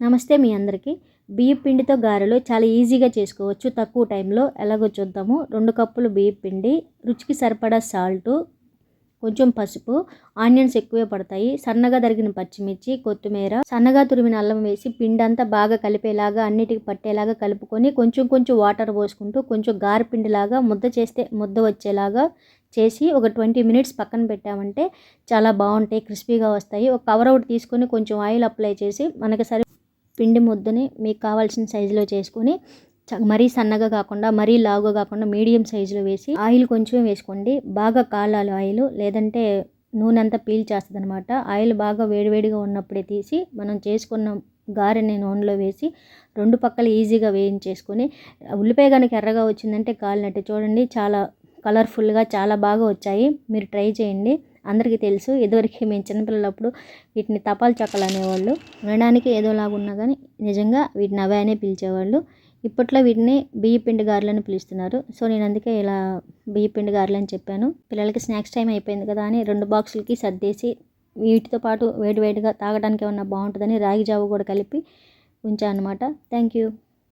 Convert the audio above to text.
నమస్తే మీ అందరికీ. బియ్యం పిండితో గారెలు చాలా ఈజీగా చేసుకోవచ్చు తక్కువ టైంలో. ఎలాగో చూద్దాము. 2 కప్పులు బియ్యం పిండి, రుచికి సరిపడా సాల్టు, కొంచెం పసుపు, ఆనియన్స్ ఎక్కువే పడతాయి, సన్నగా తరిగిన పచ్చిమిర్చి, కొత్తిమీర, సన్నగా తురిమిన అల్లం వేసి పిండి అంతా బాగా కలిపేలాగా అన్నిటికి పట్టేలాగా కలుపుకొని కొంచెం కొంచెం వాటర్ పోసుకుంటూ కొంచెం గారె పిండిలాగా ముద్ద వచ్చేలాగా చేసి ఒక 20 మినిట్స్ పక్కన పెట్టామంటే చాలా బాగుంటాయి, క్రిస్పీగా వస్తాయి. ఒక కవర్ అవుట్ తీసుకొని కొంచెం ఆయిల్ అప్లై చేసి మనకి పిండి ముద్దని మీకు కావాల్సిన సైజులో చేసుకొని మరీ సన్నగా కాకుండా మరీ లావుగా కాకుండా మీడియం సైజులో వేసి ఆయిల్ కొంచెం వేసుకోండి. బాగా కాలాలి ఆయిల్, లేదంటే నూనె అంతా పీల్చేస్తుంది అనమాట. ఆయిల్ బాగా వేడివేడిగా ఉన్నప్పుడే తీసి మనం చేసుకున్న గారెని నూనెలో వేసి 2 పక్కలు ఈజీగా వేయించేసుకొని, ఉల్లిపాయ కనుక ఎర్రగా వచ్చిందంటే కాలినట్టు. చూడండి, చాలా కలర్ఫుల్గా చాలా బాగా వచ్చాయి. మీరు ట్రై చేయండి. అందరికీ తెలుసు, ఇదివరకు మేము చిన్నపిల్లలప్పుడు వీటిని తపాలు చెక్కలు అనేవాళ్ళు. వినడానికి ఏదోలాగా ఉన్నా కానీ నిజంగా వీటిని అవే అనే పిలిచేవాళ్ళు. ఇప్పట్లో వీటిని బియ్య పిండి గారెలని పిలుస్తున్నారు. సో నేను అందుకే ఇలా బియ్య పిండి గారెలు అని చెప్పాను. పిల్లలకి స్నాక్స్ టైం అయిపోయింది కదా అని 2 బాక్సులకి సర్దేసి వీటితో పాటు వేడివేడిగా తాగడానికి ఏమన్నా బాగుంటుందని రాగి జావ కూడా కలిపి ఉంచాను అనమాట. Thank you.